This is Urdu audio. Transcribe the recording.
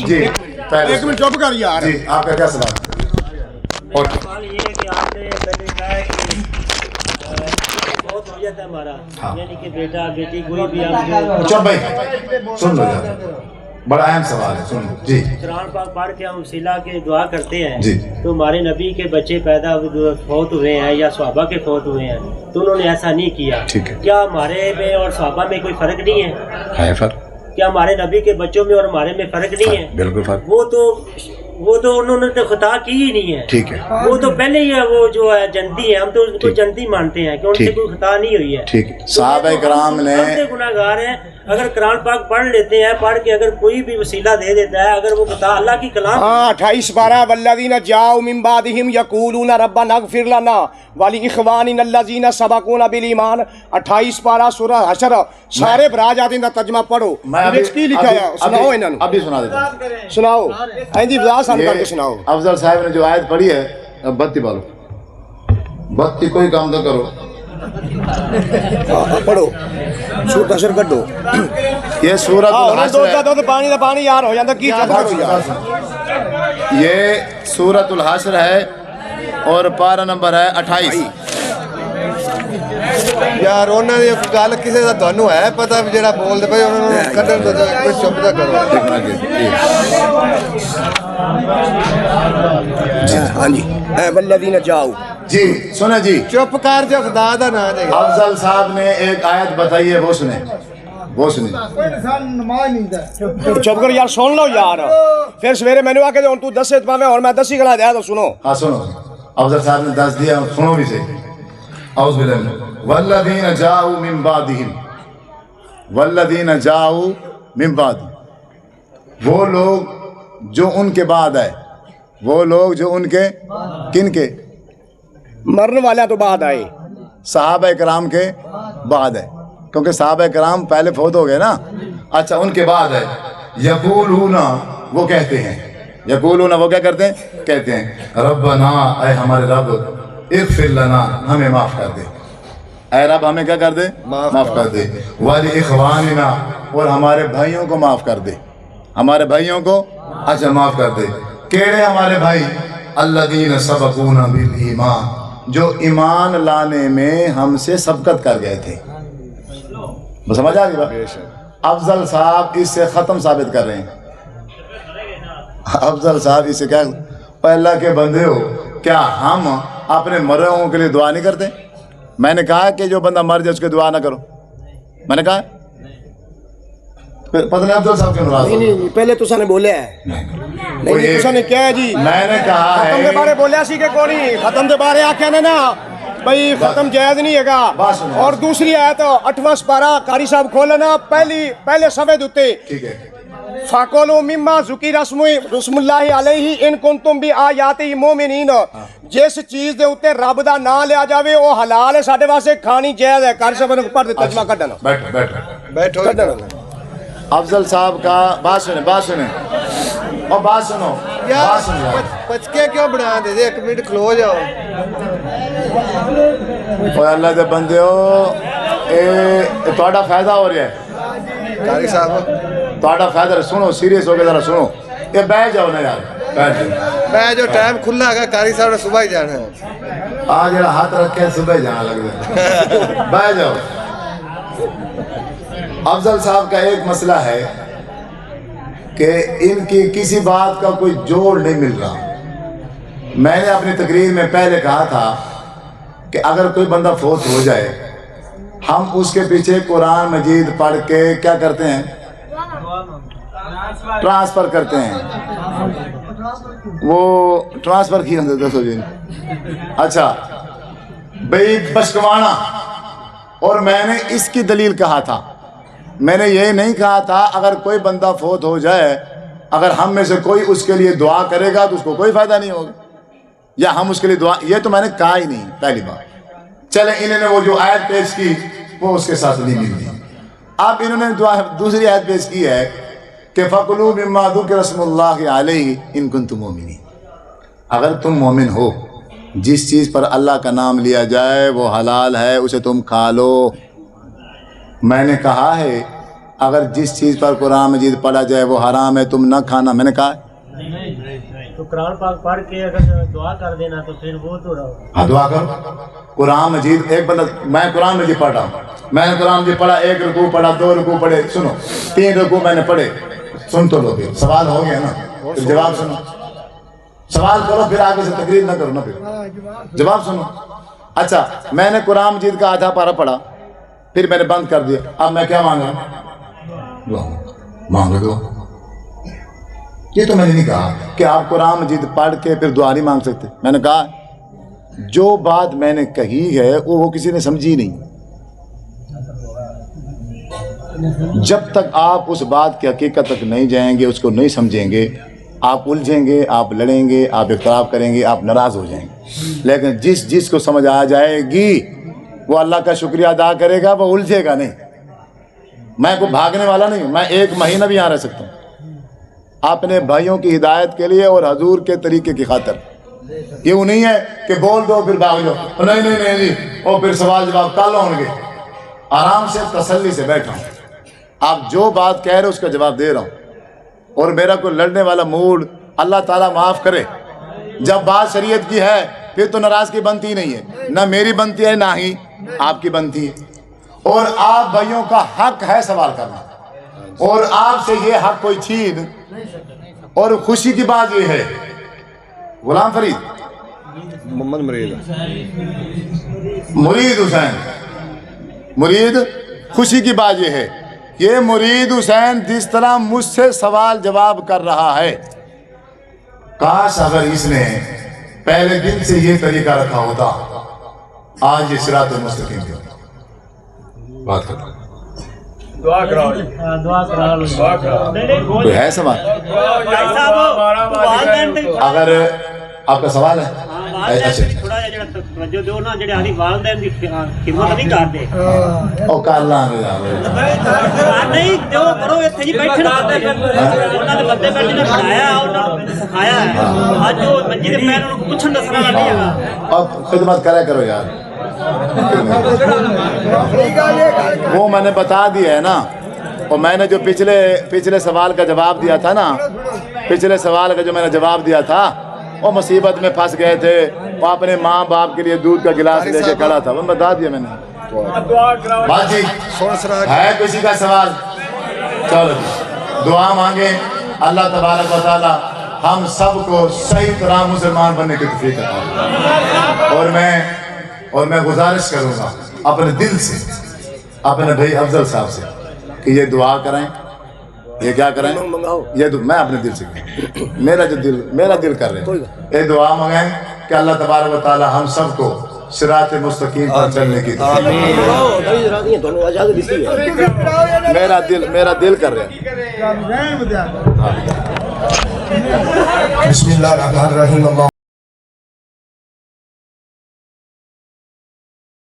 جی ایک منٹ چپ کر یار. جی آپ کا کیا سوال؟ سوال یہ ہے کہ آپ نے پہلے کہا ہے کہ بہت وجہ تھا ہمارا، یعنی کہ بیٹا بیٹی کوئی بھی آپ چپ بھائی سن لو یار، بڑا اہم سوال ہے، سن لو. جی قرآن پاک پڑھ کے ہم وسیلہ کے دعا کرتے ہیں جی. تو ہمارے نبی کے بچے پیدا فوت ہوئے ہیں یا صحابہ کے فوت ہوئے ہیں تو انہوں نے ایسا نہیں کیا. ٹھیک ہے. کیا ہمارے میں اور صحابہ میں کوئی فرق نہیں ہے؟ ہے فرق. کیا ہمارے نبی کے بچوں میں اور ہمارے میں فرق نہیں ہے؟ بالکل فرق. وہ تو انہوں نے تو خطا کی ہی نہیں ہے. ٹھیک ہے. وہ تو پہلے ہی ہے، وہ جو ہے جنتی ہے، ہم تو ان کو جنتی مانتے ہیں کہ ان سے کوئی خطا نہیں ہوئی ہے. ٹھیک ہے. صحابہ کرام نے گناہ گار ہیں. اگر قرآن پاک پڑھ لیتے ہیں، پڑھ کے اگر کوئی بھی وسیلہ دے دیتا ہے، اگر وہ خطا اللہ کی کلام 28 والذین جاؤ من بعدہم یقولون ربنا اغفر لنا ولاخواننا الذین سبقونا بالایمان. 28 پارہ سورہ حشر. سارے برا جاتے ہیں ترجمہ پڑھو. کی لکھا ہے سناؤ انہوں نے. ابھی سنا دیتا ہوں. سناؤ اینجی وضاحت سان کر کے سناؤ. افضل صاحب نے جو آیت پڑھی ہے، بتی بالو بتی کوئی کام تو کرو. پڑھو سورۃ حشر کڈو. یہ سورۃ الحشر ہے. دو پانی دا پانی یار ہو جاتا کی یہ سورۃ الحشر ہے اور پارہ نمبر ہے 28. یار انہوں نے گل کسی کا تمہیں ہے پتا بھی جہاں بولتے پہ انہوں نے کھڈن تو چپ نہ کرو. ہاں جی والذین جاؤ. جی سنیں جی. چپ کر جو خدا دا نام ہے. افضل صاحب نے ایک آیت بتائی ہے، وہ سنیں وہ سنیں. چپ کر یار سن لو یار. پھر سویرے میں نے آ کے تو دسے پاویں اور میں دسی گلا دیا تو سنو. ہاں سنو. افضل صاحب نے دس دیا، سنو بھی صحیح. اعوذ باللہ من والذین جاؤ من بعدہم. والذین جاؤ من بعد، وہ لوگ جو ان کے بعد آئے. وہ لوگ جو ان کے کن کے مرنے والے تو بعد آئے. صحابہ کرام کے بعد ہے، کیونکہ صحابہ کرام پہلے فوت ہو گئے نا. اچھا ان کے بعد ہے. یقولون، وہ کہتے ہیں. یقولون وہ کیا کرتے ہیں؟ کہتے ہیں ربنا، اے ہمارے رب، اغفر لنا، ہمیں معاف کر دے. اے رب ہمیں کیا کر دے؟ معاف کر دے. ولاخواننا، اور ہمارے بھائیوں کو معاف کر دے. ہمارے بھائیوں کو اچھا معاف کر دے. کیڑے ہمارے بھائی؟ الذین سبقونا بالایمان، جو ایمان لانے میں ہم سے سبقت کر گئے تھے. وہ سمجھ آ گئی بات؟ افضل صاحب اس سے ختم ثابت کر رہے ہیں. افضل صاحب اس سے کیا، اللہ کے بندے ہو، کیا ہم اپنے مرے ہوں کے لیے دعا نہیں کرتے؟ میں نے کہا کہ جو بندہ مر جائے اس کے دعا نہ کرو. میں نے کہا پتہ نہیں افضل صاحب کیوں ناراض ہو؟ نہیں پہلے تو نے بولیا ہے. نہیں تو نے کیا ہے جی؟ میں نے کہا ختم کے بارے بولیا سی کہ کوئی ختم کے بارے آکھیا نے نا بھائی ختم جائز نہیں ہے گا. اور دوسری آیت 8واں سپارہ قاری صاحب کھولنا پہلے صفحے دے. ٹھیک ہے. فَقُولُوا مِمَّا ذُكِرَ اسْمُ اللَّهِ عَلَيْهِ إِن كُنتُم بِآيَاتِهِ مُؤْمِنِينَ. جس چیز دے اوتے رب دا نام لیا جاوے او حلال ہے ساڈے واسطے، کھانی جائز ہے. قاری صاحب نے پڑھ دے ترجمہ کر دینا. بیٹھو. افضل صاحب کا بات سنیں اور بات سنو. یار پچکے کیوں بنا دے دے؟ ایک منٹ کھلو جاؤ. اوے اللہ دے بندے ہو، اے تہاڈا فائدہ ہو رہا ہے. قاری صاحب تہاڈا فائدہ سنو، سیریس ہو کے ذرا سنو. یہ بیٹھ جاؤ نا یار، بیٹھ جاؤ. میں جو ٹائم کھلا ہے قاری صاحب نے صبح ہی جانا ہے. آج جڑا ہاتھ رکھے صبح جانا لگتا ہے. بیٹھ جاؤ. افضل صاحب کا ایک مسئلہ ہے کہ ان کی کسی بات کا کوئی جوڑ نہیں مل رہا. میں نے اپنی تقریر میں پہلے کہا تھا کہ اگر کوئی بندہ فوت ہو جائے، ہم اس کے پیچھے قرآن مجید پڑھ کے کیا کرتے ہیں؟ ٹرانسفر کرتے ہیں. وہ ٹرانسفر کی ہوتے دسو جی. اچھا بھئی بشکوانا. اور میں نے اس کی دلیل کہا تھا. میں نے یہ نہیں کہا تھا اگر کوئی بندہ فوت ہو جائے، اگر ہم میں سے کوئی اس کے لیے دعا کرے گا تو اس کو کوئی فائدہ نہیں ہوگا، یا ہم اس کے لیے دعا، یہ تو میں نے کہا ہی نہیں پہلی بار. چلے انہوں نے وہ جو آیت پیش کی وہ اس کے ساتھ نہیں مل رہی. اب انہوں نے دوسری آیت پیش کی ہے کہ فَقُلُوا مِمَّا ذُكِرَ اسْمُ اللَّهِ عَلَيْهِ إِن كُنتُم مُؤْمِنِينَ. اگر تم مومن ہو، جس چیز پر اللہ کا نام لیا جائے وہ حلال ہے، اسے تم کھا لو. میں نے کہا ہے اگر جس چیز پر قرآن مجید پڑھا جائے وہ حرام ہے تم نہ کھانا. میں نے کہا تو قرآن پاک پڑھ کے اگر دعا کر دینا تو پھر وہ تو رہو. ہاں دعا کرو. قرآن مجید ایک بندہ, میں قرآن مجید پڑھ رہا ہوں, میں نے قرآن مجید پڑھا, 1 رکوع پڑھا, 2 رکوع پڑھے, سنو 3 رکوع میں نے پڑھے, سن تو لو, پھر سوال ہو گیا نا, پھر جواب سنو. سوال کرو پھر آگے سے تقریر نہ کرو نا, پھر جواب سنو. اچھا میں نے قرآن مجید کا آدھا پارہ پڑھا, پھر میں نے بند کر دیا, اب میں کیا مانگا؟ دعا مانگو. دو یہ تو میں نے نہیں کہا کہ آپ قرآن مجید پڑھ کے پھر دعا نہیں مانگ سکتے. میں نے کہا جو بات میں نے کہی ہے وہ کسی نے سمجھی نہیں. جب تک آپ اس بات کی حقیقت تک نہیں جائیں گے, اس کو نہیں سمجھیں گے, آپ الجھیں گے, آپ لڑیں گے, آپ اختلاف کریں گے, آپ ناراض ہو جائیں گے. لیکن جس کو سمجھ آ جائے گی وہ اللہ کا شکریہ ادا کرے گا, وہ الجھے گا نہیں. میں کوئی بھاگنے والا نہیں ہوں, میں 1 مہینہ بھی یہاں رہ سکتا ہوں اپنے بھائیوں کی ہدایت کے لیے اور حضور کے طریقے کی خاطر. یہ نہیں ہے کہ بول دو پھر بھاگ جاؤ, نہیں جی, اور پھر سوال جواب کل ہوں گے. آرام سے تسلی سے بیٹھا ہوں, آپ جو بات کہہ رہے اس کا جواب دے رہا ہوں, اور میرا کوئی لڑنے والا موڈ اللہ تعالیٰ معاف کرے. جب بات شریعت کی ہے پھر تو ناراضگی بنتی نہیں ہے, نہ میری بنتی ہے نہ ہی آپ کی بنتی ہے. اور آپ بھائیوں کا حق ہے سوال کرنا, اور آپ سے یہ حق کوئی چھین. اور خوشی کی بات یہ ہے, غلام فرید محمد مرید حسین, مرید خوشی کی بات یہ ہے, یہ مرید حسین جس طرح مجھ سے سوال جواب کر رہا ہے, کاش اگر اس نے پہلے دن سے یہ طریقہ رکھا ہوتا آج یہ صراط المستقیم پہ ہوتا. بات کرتا ہوں. دعا کرا لو. کوئی ہے سوال؟ اگر آپ کا سوال ہے اچھا تھوڑا جہاں توجہ دو نا, جڑے آدھی والدین کی خدمت نہیں کرتے, او کر لاں نہیں جو کرو اتنے جی بیٹھے نا, انہوں نے بندے بیٹھے نے پڑھایا, انہوں نے سکھایا ہے. اج جو منجی دے پیر انہوں پوچھن دا سرا نہیں ہے. اب خدمت کرے کرو یار, وہ میں نے بتا دیا ہے نا. اور میں نے جو پچھلے سوال کا جواب دیا تھا نا, پچھلے سوال کا جو میں نے جواب دیا تھا, وہ مصیبت میں پھنس گئے تھے, وہ اپنے ماں باپ کے لیے دودھ کا گلاس لے کے کھڑا تھا, وہ بتا دیا میں نے. بات جی ہے کسی کا سوال؟ چلو دعا مانگیں, اللہ تبارک و تعالی ہم سب کو صحیح طرح مسلمان بننے کی توفیق عطا. اور میں گزارش کروں گا اپنے دل سے اپنے بھائی افضل صاحب سے کہ یہ دعا کریں. یہ کیا کریں؟ یہ میں اپنے دل سے میرا دل کر رہے ہیں, یہ دعا منگائیں کہ اللہ تبارک و تعالی ہم سب کو صراط مستقیم پر چلنے کی میرا دل کر رہے ہیں. بسم اللہ الرحمن الرحیم.